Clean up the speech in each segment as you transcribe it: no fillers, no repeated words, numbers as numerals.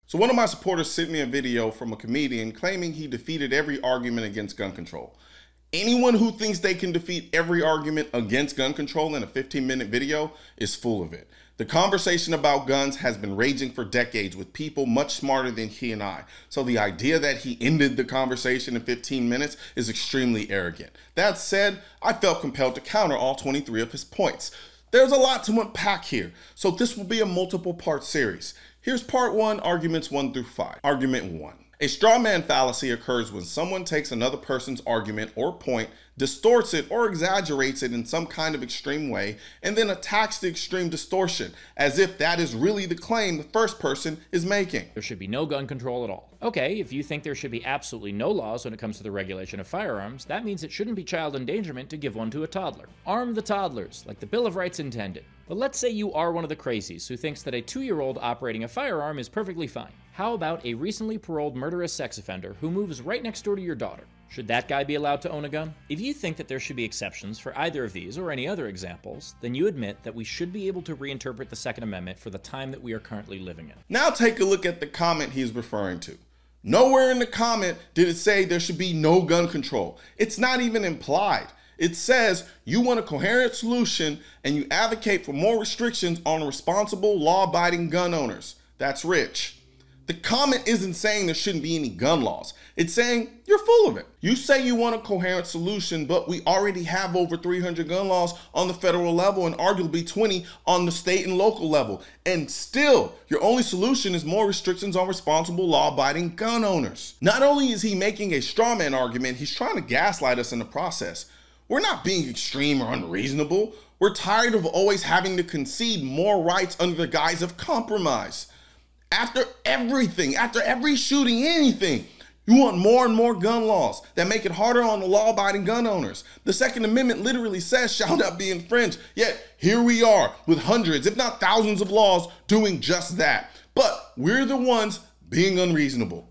So one of my supporters sent me a video from a comedian claiming he defeated every argument against gun control. Anyone who thinks they can defeat every argument against gun control in a 15-minute video is full of it. The conversation about guns has been raging for decades with people much smarter than he and I. So the idea that he ended the conversation in 15 minutes is extremely arrogant. That said, I felt compelled to counter all 23 of his points. There's a lot to unpack here, so this will be a multiple part series. Here's part 1, arguments 1 through 5. Argument 1. A straw man fallacy occurs when someone takes another person's argument or point, distorts it or exaggerates it in some kind of extreme way, and then attacks the extreme distortion, as if that is really the claim the first person is making. There should be no gun control at all. Okay, if you think there should be absolutely no laws when it comes to the regulation of firearms, that means it shouldn't be child endangerment to give one to a toddler. Arm the toddlers, like the Bill of Rights intended. But let's say you are one of the crazies who thinks that a 2-year-old operating a firearm is perfectly fine. How about a recently paroled murderous sex offender who moves right next door to your daughter? Should that guy be allowed to own a gun? If you think that there should be exceptions for either of these or any other examples, then you admit that we should be able to reinterpret the Second Amendment for the time that we are currently living in. Now take a look at the comment he's referring to. Nowhere in the comment did it say there should be no gun control. It's not even implied. It says you want a coherent solution and you advocate for more restrictions on responsible, law-abiding gun owners. That's rich. The comment isn't saying there shouldn't be any gun laws. It's saying you're full of it. You say you want a coherent solution, but we already have over 300 gun laws on the federal level and arguably 20 on the state and local level. And still, your only solution is more restrictions on responsible, law-abiding gun owners. Not only is he making a straw man argument, he's trying to gaslight us in the process. We're not being extreme or unreasonable. We're tired of always having to concede more rights under the guise of compromise. After everything, after every shooting, anything, you want more and more gun laws that make it harder on the law-abiding gun owners. The Second Amendment literally says shall not be infringed, yet here we are with hundreds, if not thousands of laws doing just that. But we're the ones being unreasonable.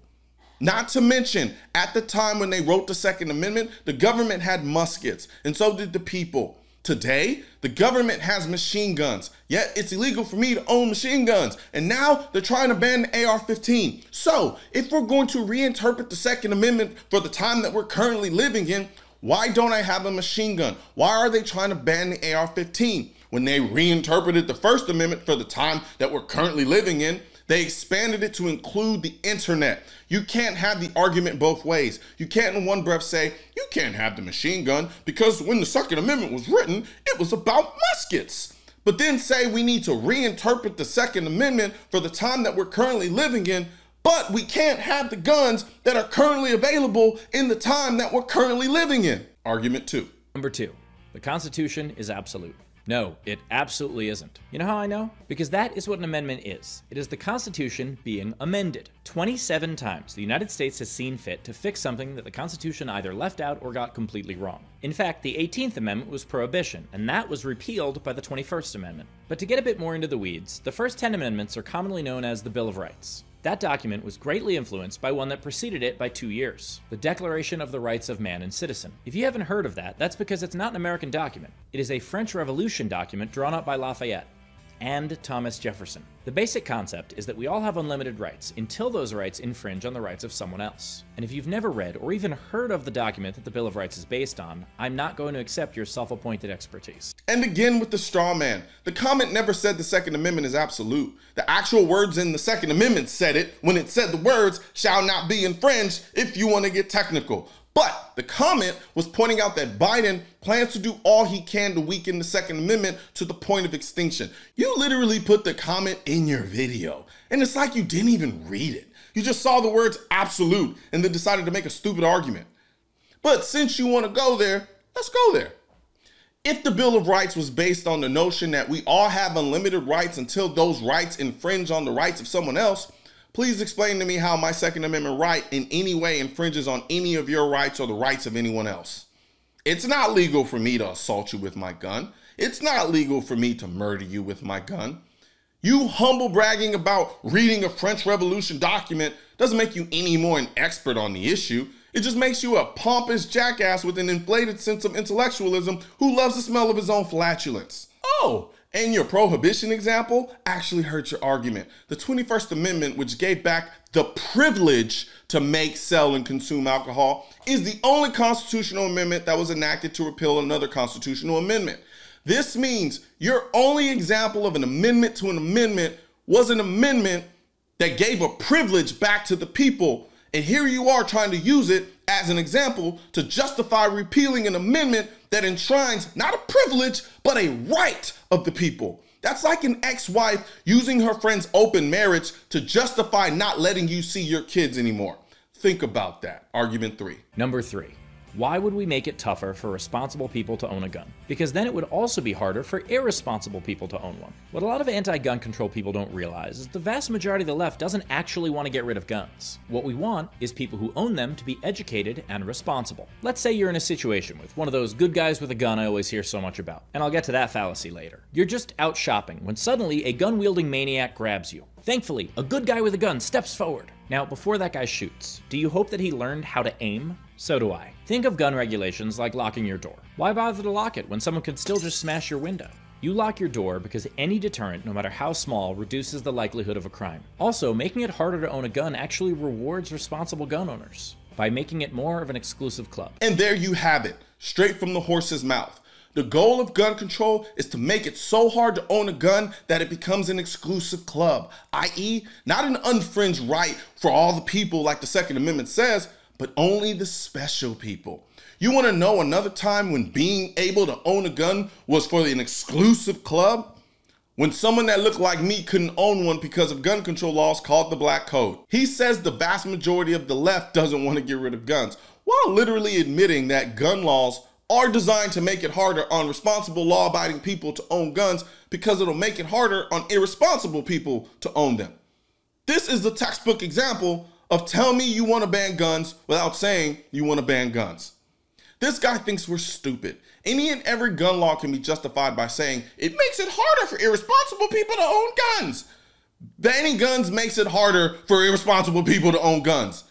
Not to mention, at the time when they wrote the Second Amendment, the government had muskets, and so did the people. Today, the government has machine guns, yet it's illegal for me to own machine guns. And now they're trying to ban the AR-15. So if we're going to reinterpret the Second Amendment for the time that we're currently living in, why don't I have a machine gun? Why are they trying to ban the AR-15? When they reinterpreted the First Amendment for the time that we're currently living in, they expanded it to include the internet. You can't have the argument both ways. You can't in one breath say, you can't have the machine gun because when the Second Amendment was written, it was about muskets. But then say we need to reinterpret the Second Amendment for the time that we're currently living in, but we can't have the guns that are currently available in the time that we're currently living in. Argument 2. Number 2, the Constitution is absolute. No, it absolutely isn't. You know how I know? Because that is what an amendment is. It is the Constitution being amended. 27 times the United States has seen fit to fix something that the Constitution either left out or got completely wrong. In fact, the 18th Amendment was prohibition, and that was repealed by the 21st Amendment. But to get a bit more into the weeds, the first 10 amendments are commonly known as the Bill of Rights. That document was greatly influenced by one that preceded it by 2 years, the Declaration of the Rights of Man and Citizen. If you haven't heard of that, that's because it's not an American document. It is a French Revolution document drawn up by Lafayette and Thomas Jefferson. The basic concept is that we all have unlimited rights until those rights infringe on the rights of someone else. And if you've never read or even heard of the document that the Bill of Rights is based on, I'm not going to accept your self-appointed expertise. And again with the straw man, the comment never said the Second Amendment is absolute. The actual words in the Second Amendment said it when it said the words shall not be infringed if you want to get technical. But the comment was pointing out that Biden plans to do all he can to weaken the Second Amendment to the point of extinction. You literally put the comment in your video, and it's like you didn't even read it. You just saw the words absolute and then decided to make a stupid argument. But since you want to go there, let's go there. If the Bill of Rights was based on the notion that we all have unlimited rights until those rights infringe on the rights of someone else, please explain to me how my Second Amendment right in any way infringes on any of your rights or the rights of anyone else. It's not legal for me to assault you with my gun. It's not legal for me to murder you with my gun. You humble bragging about reading a French Revolution document doesn't make you any more an expert on the issue. It just makes you a pompous jackass with an inflated sense of intellectualism who loves the smell of his own flatulence. Oh, And your prohibition example actually hurts your argument. The 21st Amendment, which gave back the privilege to make, sell, and consume alcohol, is the only constitutional amendment that was enacted to repeal another constitutional amendment. This means your only example of an amendment to an amendment was an amendment that gave a privilege back to the people. And here you are trying to use it as an example to justify repealing an amendment that enshrines not a privilege, but a right of the people. That's like an ex-wife using her friend's open marriage to justify not letting you see your kids anymore. Think about that. Argument 3. Number 3. Why would we make it tougher for responsible people to own a gun? Because then it would also be harder for irresponsible people to own one. What a lot of anti-gun control people don't realize is the vast majority of the left doesn't actually want to get rid of guns. What we want is people who own them to be educated and responsible. Let's say you're in a situation with one of those good guys with a gun I always hear so much about, and I'll get to that fallacy later. You're just out shopping when suddenly a gun-wielding maniac grabs you. Thankfully, a good guy with a gun steps forward. Now, before that guy shoots, do you hope that he learned how to aim? So do I. Think of gun regulations like locking your door. Why bother to lock it when someone could still just smash your window? You lock your door because any deterrent, no matter how small, reduces the likelihood of a crime. Also, making it harder to own a gun actually rewards responsible gun owners by making it more of an exclusive club. And there you have it, straight from the horse's mouth. The goal of gun control is to make it so hard to own a gun that it becomes an exclusive club, i.e., not an unfringed right for all the people like the Second Amendment says, but only the special people. You want to know another time when being able to own a gun was for an exclusive club? When someone that looked like me couldn't own one because of gun control laws called the Black Code. He says the vast majority of the left doesn't want to get rid of guns, while literally admitting that gun laws are designed to make it harder on responsible law-abiding people to own guns because it'll make it harder on irresponsible people to own them. This is the textbook example of tell me you want to ban guns without saying you want to ban guns. This guy thinks we're stupid. Any and every gun law can be justified by saying it makes it harder for irresponsible people to own guns. Banning guns makes it harder for irresponsible people to own guns.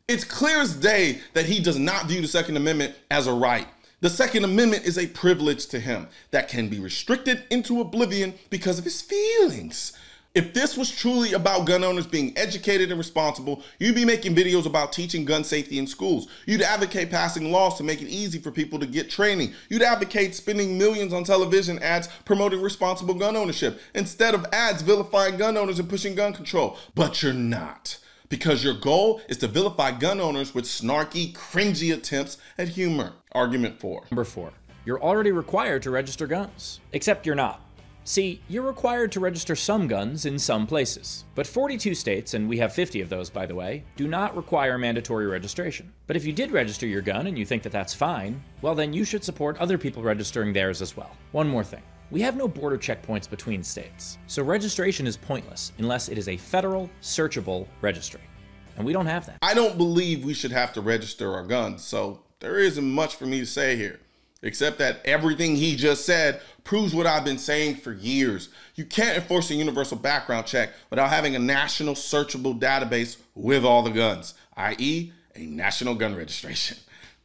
It's clear as day that he does not view the Second Amendment as a right. The Second Amendment is a privilege to him that can be restricted into oblivion because of his feelings. If this was truly about gun owners being educated and responsible, you'd be making videos about teaching gun safety in schools. You'd advocate passing laws to make it easy for people to get training. You'd advocate spending millions on television ads promoting responsible gun ownership instead of ads vilifying gun owners and pushing gun control. But you're not, because your goal is to vilify gun owners with snarky, cringy attempts at humor. Argument 4. Number 4. You're already required to register guns. Except you're not. See, you're required to register some guns in some places, but 42 states, and we have 50 of those by the way, do not require mandatory registration. But if you did register your gun and you think that that's fine, well then you should support other people registering theirs as well. One more thing. We have no border checkpoints between states, so registration is pointless unless it is a federal, searchable registry. And we don't have that. I don't believe we should have to register our guns, so there isn't much for me to say here, except that everything he just said proves what I've been saying for years. You can't enforce a universal background check without having a national searchable database with all the guns, i.e., a national gun registration.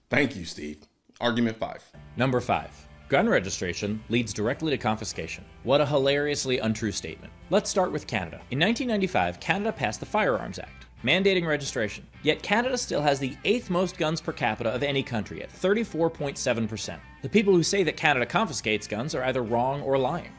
Thank you, Steve. Argument 5. Number 5. Gun registration leads directly to confiscation. What a hilariously untrue statement. Let's start with Canada. In 1995, Canada passed the Firearms Act, mandating registration. Yet Canada still has the 8th most guns per capita of any country at 34.7%. The people who say that Canada confiscates guns are either wrong or lying.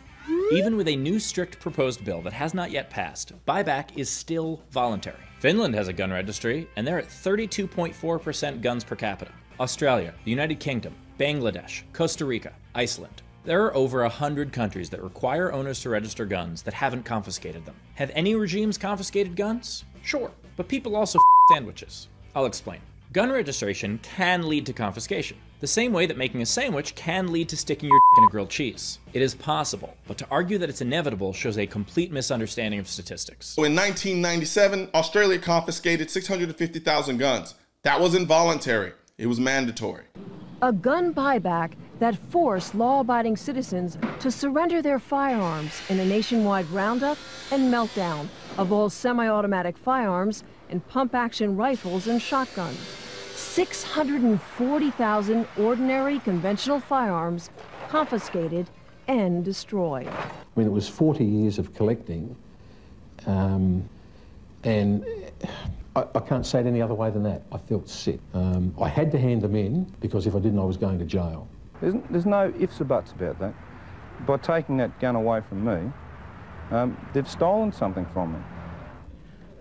Even with a new strict proposed bill that has not yet passed, buyback is still voluntary. Finland has a gun registry, and they're at 32.4% guns per capita. Australia, the United Kingdom, Bangladesh, Costa Rica, Iceland. There are over 100 countries that require owners to register guns that haven't confiscated them. Have any regimes confiscated guns? Sure, but people also sandwiches. I'll explain. Gun registration can lead to confiscation, the same way that making a sandwich can lead to sticking your dick in a grilled cheese. It is possible, but to argue that it's inevitable shows a complete misunderstanding of statistics. In 1997, Australia confiscated 650,000 guns. That wasn't voluntary, it was mandatory. A gun buyback that forced law-abiding citizens to surrender their firearms in a nationwide roundup and meltdown of all semi-automatic firearms and pump-action rifles and shotguns. 640,000 ordinary conventional firearms confiscated and destroy. I mean, it was 40 years of collecting, and I can't say it any other way than that. I felt sick. I had to hand them in because if I didn't, I was going to jail. There's no ifs or buts about that. By taking that gun away from me, they've stolen something from me.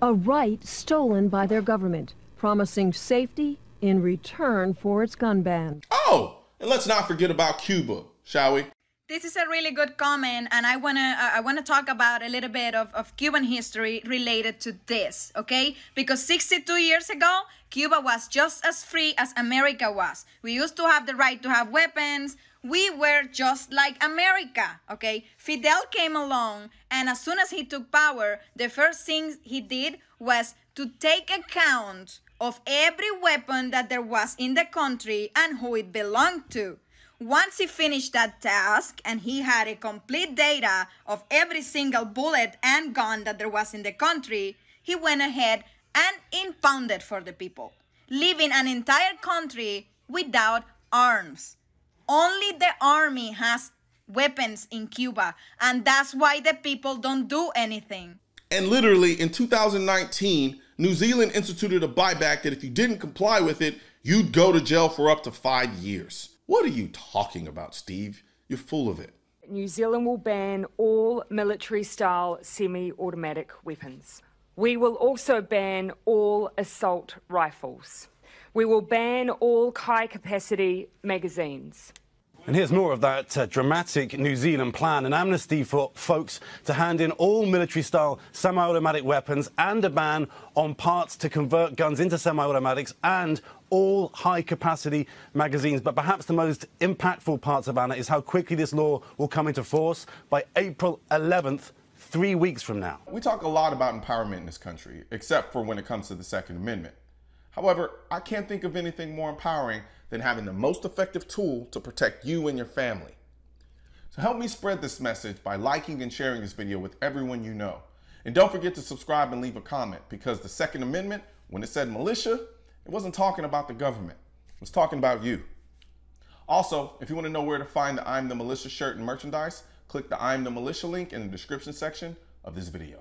A right stolen by their government, promising safety in return for its gun ban. Oh, and let's not forget about Cuba, shall we? This is a really good comment, and I wanna talk about a little bit of Cuban history related to this, okay? Because 62 years ago, Cuba was just as free as America was. We used to have the right to have weapons. We were just like America, okay? Fidel came along, and as soon as he took power, the first thing he did was to take account of every weapon that there was in the country and who it belonged to. Once he finished that task and he had a complete data of every single bullet and gun that there was in the country, he went ahead and impounded for the people, leaving an entire country without arms. Only the army has weapons in Cuba, and that's why the people don't do anything. And literally in 2019, New Zealand instituted a buyback that if you didn't comply with it, you'd go to jail for up to 5 years. What are you talking about, Steve? You're full of it. New Zealand will ban all military-style semi-automatic weapons. We will also ban all assault rifles. We will ban all high-capacity magazines. And here's more of that dramatic New Zealand plan, an amnesty for folks to hand in all military-style semi-automatic weapons and a ban on parts to convert guns into semi-automatics and all high-capacity magazines. But perhaps the most impactful part, Savannah, is how quickly this law will come into force by April 11th, 3 weeks from now. We talk a lot about empowerment in this country, except for when it comes to the Second Amendment. However, I can't think of anything more empowering than having the most effective tool to protect you and your family. So help me spread this message by liking and sharing this video with everyone you know. And don't forget to subscribe and leave a comment, because the Second Amendment, when it said militia, it wasn't talking about the government. It was talking about you. Also, if you want to know where to find the I'm the Militia shirt and merchandise, click the I'm the Militia link in the description section of this video.